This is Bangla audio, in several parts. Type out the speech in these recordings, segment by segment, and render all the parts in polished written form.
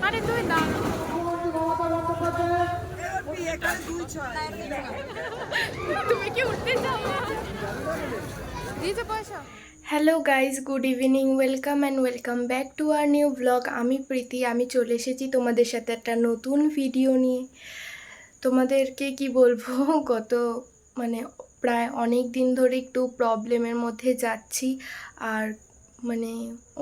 আরে তুই দাঁড়া, তুমি কি উঠতে চাও? দিতে পয়সা। Hello guys, good evening, welcome and welcome back to our new blog. আমি প্রীতি, আমি চলে এসেছি তোমাদের সাথে একটা নতুন ভিডিও নিয়ে। তোমাদেরকে কি বলবো, গত মানে প্রায় অনেক দিন ধরে একটু প্রবলেমের মধ্যে যাচ্ছি। আর মানে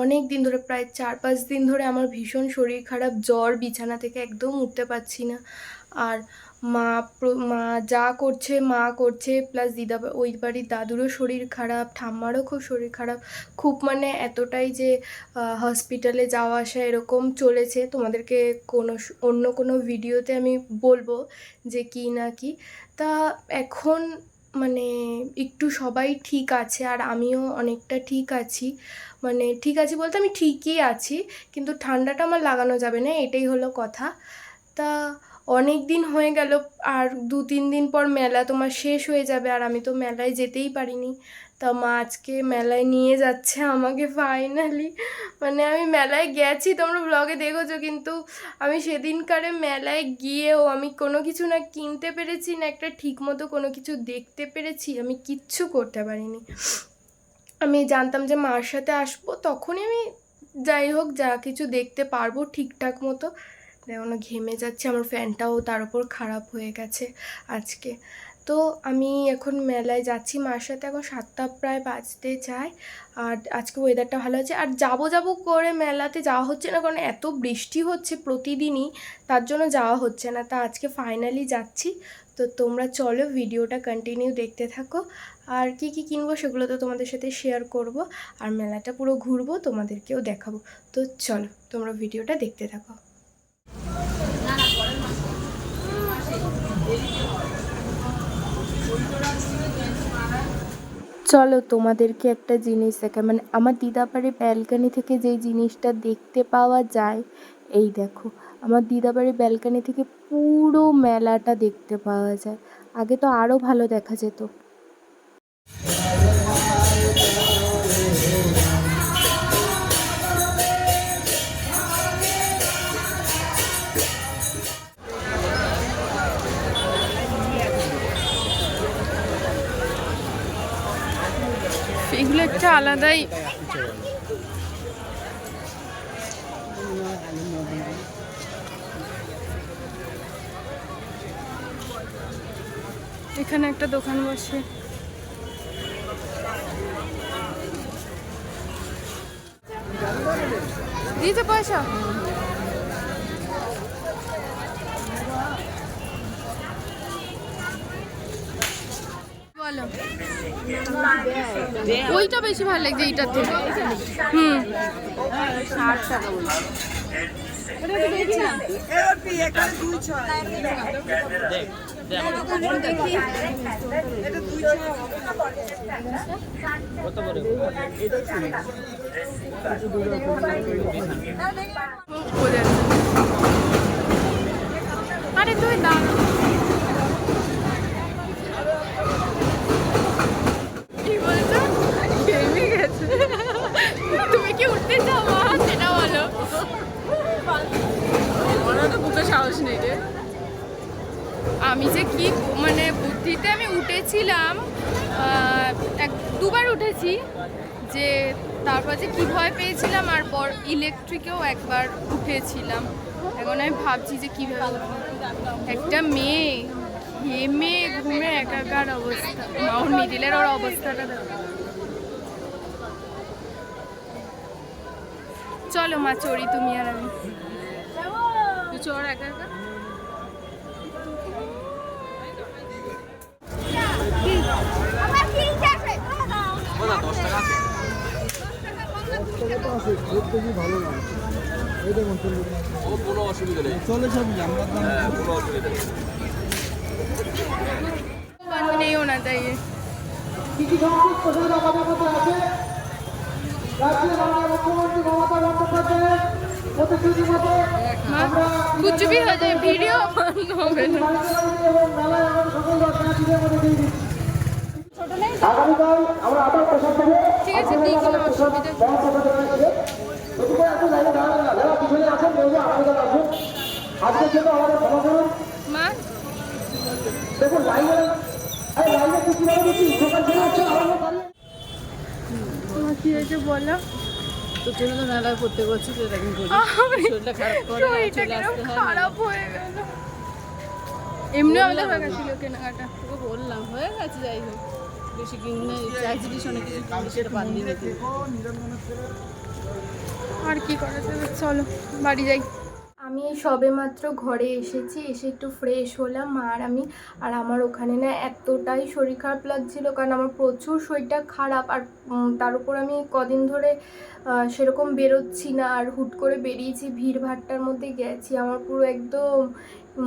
অনেক দিন ধরে, প্রায় 4-5 দিন ধরে আমার ভীষণ শরীর খারাপ, জ্বর, বিছানা থেকে একদম উঠতে পারছি না। আর মা যা করছে মা করছে, প্লাস ওই বাড়ির দাদুরও শরীর খারাপ, ঠাম্মারও খুব শরীর খারাপ, খুব মানে এতটাই যে হসপিটালে যাওয়া আসা এরকম চলেছে। তোমাদেরকে অন্য কোনো ভিডিওতে আমি বলবো যে কি না কি। তা এখন মানে একটু সবাই ঠিক আছে, আর আমিও অনেকটা ঠিক আছি। মানে ঠিক আছি বলতে আমি ঠিকই আছি, কিন্তু ঠান্ডাটা আমার লাগানো যাবে না, এটাই হলো কথা। তা অনেক দিন হয়ে গেল, আর 2-3 দিন পর মেলা তোমার শেষ হয়ে যাবে, আর আমি তো মেলায় যেতেই পারিনি। তা মা আজকে মেলায় নিয়ে যাচ্ছে আমাকে ফাইনালি। মানে আমি মেলায় গেছি, তোমরা ব্লগে দেখেছো, কিন্তু আমি সেদিনকারে মেলায় গিয়েও আমি কোনো কিছু না কিনতে পেরেছি, না একটা ঠিক মতো কোনো কিছু দেখতে পেরেছি, আমি কিচ্ছু করতে পারিনি। আমি জানতাম যে মার সাথে আসবো, তখনই আমি যাই হোক যা কিছু দেখতে পারবো ঠিকঠাক মতো। এখনো ঘেমে যাচ্ছে, আমার ফ্যানটাও তার উপর খারাপ হয়ে গেছে আজকে। তো আমি এখন মেলায় যাচ্ছি মার সাথে, এখন 7টা প্রায় বাজতে চায়। আর আজকে ওয়েদারটা ভালো আছে, আর যাবো করে মেলাতে যাওয়া হচ্ছে না, কারণ এত বৃষ্টি হচ্ছে প্রতিদিনই, তার জন্য যাওয়া হচ্ছে না। তা আজকে ফাইনালি যাচ্ছি। তো তোমরা চলো ভিডিওটা কন্টিনিউ দেখতে থাকো, আর কি কি কিনবো সেগুলো তো তোমাদের সাথে শেয়ার করব, আর মেলাটা পুরো ঘুরবো, তোমাদেরকেও দেখাবো। তো চলো তোমরা ভিডিওটা দেখতে থাকো। চলো তোমাদেরকে একটা জিনিস দেখা, মানে আমার দিদাবাড়ির ব্যালকানি থেকে যেই জিনিসটা দেখতে পাওয়া যায়, এই দেখো, আমার দিদাবাড়ির ব্যালকানি থেকে পুরো মেলাটা দেখতে পাওয়া যায়। আগে তো আরও ভালো দেখা যেত। এগুলো একটা আলাদাই এখানে একটা দোকান বসে। দিতে পয়সা। বলো, ওইটা বেশি ভালো লাগছে এইটার থেকে। 60 টাকা বলছি। আরে তুই দাঁড়া, কি বলছো? ঘেমে গেছে। তুমি কি উঠতে চাও মা, সেটা বলো। বুকে সাহস নেই রে। আমি যে কি মানে বুদ্ধিতে আমি উঠেছিলাম, 1-2বার উঠেছি, যে তারপর যে কী ভয় পেয়েছিলাম, আর ইলেকট্রিকেও একবার উঠেছিলাম। এখন আমি ভাবছি যে কীভাবে একটা মেয়ে ঘেমে ঘুমে একাকার অবস্থা, মাউন্ট মিডিলের ওর অবস্থাটা দেখো। চলো মা চড়ি, তুমি আর আমি। তুই চড় একা একা। ভালো না, কোনো অসুবিধা নেই, চলে যাবি আমরা কোনো অসুবিধা নেই। नहीं होना चाहिए। कुछ भी हो जाए वीडियो बंद हो गए। ঠিক আছে, ঠিক আছে, অসুবিধা। মা কি হয়েছে বলো? তোর জন্য তো মেলায় প্রত্যেক বছর এরকম করি। শরীরটা খারাপ করে শরীরটা চলে আসতে হয় খারাপ হয়ে গেল। এমনিও আমাদের হয়ে গেছিল কেনাকাটা। তোকে বললাম হয়ে গেছে, যাই হোক বেশি কিনে চাইছিলিস অনেক কিছু কিনে সেটা পারলি না তুই। আর কি করা যাবে, চলো বাড়ি যাই। আমি এই সবে মাত্র ঘরে এসেছি, এসে একটু ফ্রেশ হলাম মা আর আমি। আর আমার ওখানে না এতটাই শরীর খারাপ লাগছিল, কারণ আমার প্রচুর শরীরটা খারাপ। আর তার উপর আমি কদিন ধরে সেরকম বেরোচ্ছি না, আর হুট করে বেরিয়েছি, ভিড়ভাট্টার মধ্যে গেছি, আমার পুরো একদম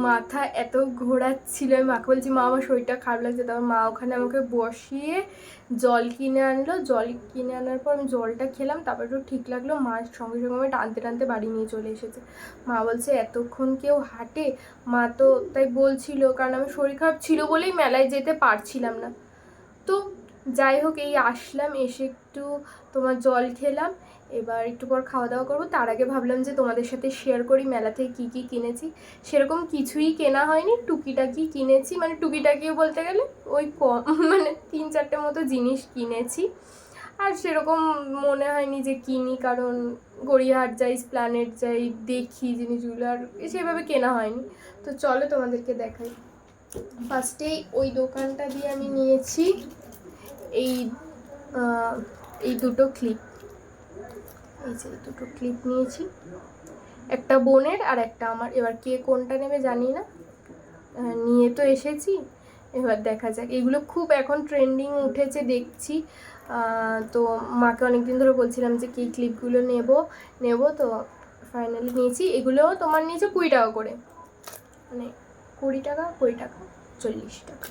মাথা এত ঘোরাচ্ছিল। আমি মাকে বলছি মা আমার শরীরটা খারাপ লাগছে, তারপর মা ওখানে আমাকে বসিয়ে জল কিনে আনলো। জল কিনে আনার পর আমি জলটা খেলাম, তারপর একটু ঠিক লাগলো। মার সঙ্গে সঙ্গে আমি টানতে টানতে বাড়ি নিয়ে চলে এসেছে। মা বলছে এতক্ষণ কেউ হাঁটে? মা তো তাই বলছিল, কারণ আমি শরীর খারাপ ছিল বলেই মেলায় যেতে পারছিলাম না। তো যাই হোক, এই আসলাম, এসে একটু তোমার জল খেলাম, এবার একটু পর খাওয়া দাওয়া করবো। তার আগে ভাবলাম যে তোমাদের সাথে শেয়ার করি মেলা থেকে কী কী কিনেছি। সেরকম কিছুই কেনা হয়নি, টুকিটাকি কিনেছি, মানে টুকিটাকিও বলতে গেলে ওই কম, মানে 3-4টে মতো জিনিস কিনেছি। আর সেরকম মনে হয়নি যে কিনি, কারণ গড়িয়াহাট যাই, স্প্ল্যানেড যাই, দেখি জিনিসগুলো, আর সেভাবে কেনা হয়নি। তো চলো তোমাদেরকে দেখাই। ফার্স্টেই ওই দোকানটা দিয়ে আমি নিয়েছি এই দুটো ক্লিপ। এই যে এই দুটো ক্লিপ নিয়েছি, একটা বোনের আর একটা আমার। এবার কে কোনটা নেবে জানি না, নিয়ে তো এসেছি, এবার দেখা যাক। এগুলো খুব এখন ট্রেন্ডিং উঠেছে দেখছি। তো মাকে অনেকদিন ধরে বলছিলাম যে কি ক্লিপগুলো নেব, তো ফাইনালি নিয়েছি। এগুলোও তোমার নিয়েছে 20 টাকা করে, মানে 20 টাকা 40 টাকা।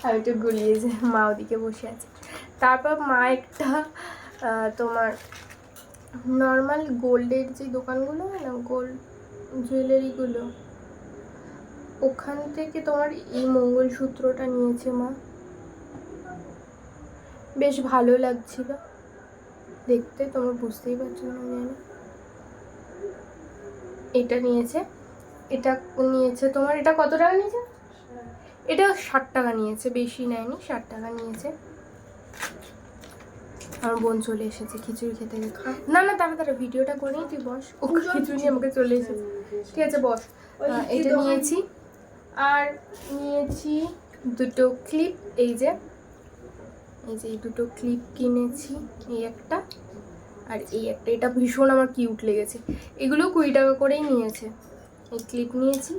আমি একটু গুলিয়েছি, মা ওদিকে বসে আছে। তারপর মা একটা তোমার নর্মাল গোল্ডের যে দোকানগুলো হয় না, গোল্ড জুয়েলারিগুলো, ওখান থেকে তোমার এই মঙ্গলসূত্রটা নিয়েছে মা। বেশ ভালো লাগছিল দেখতে, তোমরা বুঝতেই পারছো না জানি। এটা নিয়েছে, এটা নিয়েছে তোমার, এটা কত টাকা নিয়েছে? এটা 60 টাকা নিয়েছে, বেশি নেয়নি, 60 টাকা নিয়েছে। আমার বোন চলে এসেছে খিচুড়ি খেতে গেছে। না না, তাড়াতাড়ি ভিডিওটা করেই তুই বস। ও খিচুড়ি নিয়ে আমাকে চলে এসেছে, ঠিক আছে বস। এটা নিয়েছি, আর নিয়েছি দুটো ক্লিপ। এই যে এই দুটো ক্লিপ কিনেছি, এই একটা আর এই একটা। এটা ভীষণ আমার কিউট লেগেছে। এগুলো 20 টাকা করেই নিয়েছে। এই ক্লিপ নিয়েছি,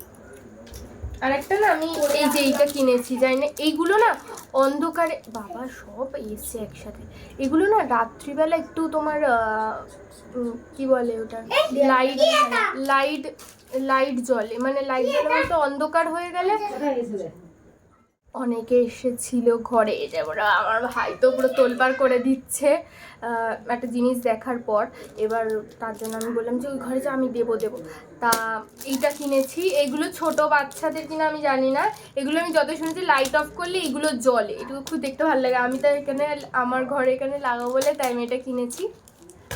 আর একটা না আমি এই যে এইটা কিনেছি, জানি না এইগুলো না অন্ধকারে, বাবা সব এসছে একসাথে। এগুলো না রাত্রিবেলা একটু তোমার কি বলে ওটা, লাইট জ্বলে, মানে লাইট জ্বলে বলতে অন্ধকার হয়ে গেলে। অনেকে এসেছিল ঘরে, যেমন আমার ভাই তো পুরো তোলপাড় করে দিচ্ছে একটা জিনিস দেখার পর। এবার তার জন্য আমি বললাম যে ওই ঘরে যে আমি দেবো। তা এইটা কিনেছি। এগুলো ছোট বাচ্চাদের কিনা আমি জানি না, এগুলো আমি যত শুনেছি লাইট অফ করলে এগুলো জ্বলে, এটুকু খুব দেখতে ভালো লাগে। আমি তো এখানে আমার ঘরে এখানে লাগাবো বলে তাই আমি এটা কিনেছি।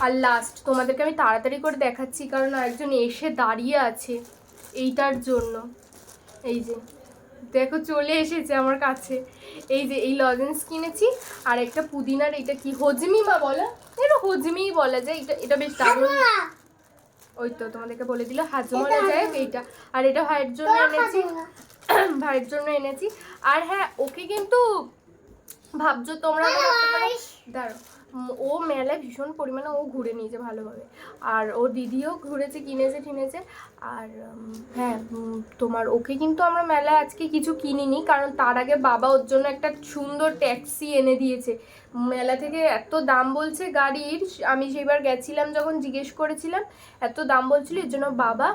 আর লাস্ট তোমাদেরকে আমি তাড়াতাড়ি করে দেখাচ্ছি, কারণ আরেকজন এসে দাঁড়িয়ে আছে এইটার জন্য। এই যে দেখো চলে এসেছে আমার কাছে। এই যে এই লজেন্স কিনেছি, আর একটা পুদিনার, এটা কি হজমি মা বলো, এটা হজমিই বলা যায়। এটা বেশ দারুণ। ওই তো তোমাদেরকে বলে দিল হাজমলা যায় এইটা। আর এটা ভাইয়ের জন্য এনেছি। আর হ্যাঁ, ওকে কিন্তু ভাবছো তোমরা দাঁড়ো, ও মেলায় ভীষণ পরিমাণে ও ঘুরে নিয়েছে ভালোভাবে, আর ও দিদিও ঘুরেছে, কিনেছে। আর হ্যাঁ, তোমার ওকে কিন্তু আমরা মেলায় আজকে কিছু কিনিনি, কারণ তার আগে বাবা ওর জন্য একটা সুন্দর ট্যাক্সি এনে দিয়েছে। মেলা থেকে এত দাম বলছে গাড়ির, আমি সেবার গেছিলাম যখন জিজ্ঞেস করেছিলাম এত দাম বলছিল, এর জন্য বাবা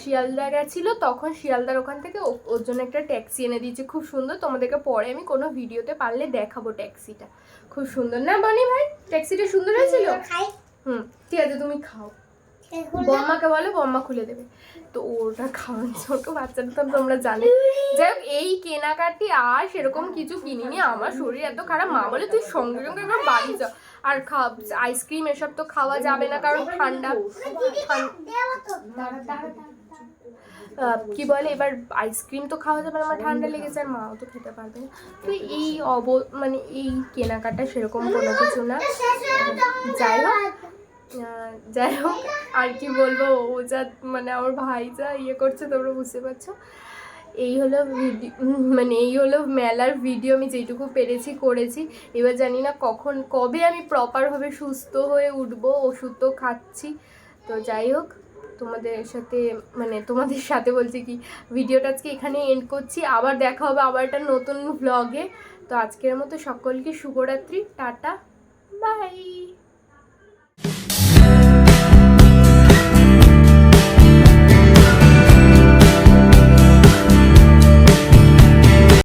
শিয়ালদা গেছিলো, তখন শিয়ালদার ওখান থেকে ওর জন্য একটা ট্যাক্সি এনে দিয়েছে, খুব সুন্দর। তোমাদেরকে পরে আমি কোনো ভিডিওতে পারলে দেখাবো ট্যাক্সিটা, খুব সুন্দর না বনি ভাই? ট্যাক্সিটা সুন্দর হয়েছিল। ঠিক আছে তুমি খাও, বম্মাকে বলো, বম্মা খুলে দেবে। তো ওটা খাওয়ান, ছোট বাচ্চাটা তো তোমরা জানে। যাই হোক, এই কেনাকাটি আর সেরকম কিছু কিনিনি, আমার শরীর এত খারাপ। মা বলে তুই সঙ্গে সঙ্গে এবার বাড়ি যাও, আর আইসক্রিম এসব তো খাওয়া যাবে না, কারণ ঠান্ডা। কি বলে, এবার আইসক্রিম তো খাওয়া যাবে না, আমার ঠান্ডা লেগেছে, আর মাও তো খেতে পারবে না। তো এই মানে এই কেনাকাটা সেরকম কোনো কিছু না। যাই হোক আর কি বলবো, ও যা মানে আমার ভাই যা ইয়ে করছে তোমরা বুঝতে পারছো। এই হলো মানে এই হলো মেলার ভিডিও, আমি যেটুকু পেরেছি করেছি। এবার জানি না কবে আমি প্রপারভাবে সুস্থ হয়ে উঠবো, ওষুধ তো খাচ্ছি। তো যাই হোক, তোমাদের সাথে বলছি কি, ভিডিওটা আজকে এখানে এন্ড করছি। আবার দেখা হবে আবার একটা নতুন ভ্লগে। তো আজকের মতো সকলকে শুভরাত্রি, টাটা, বাই।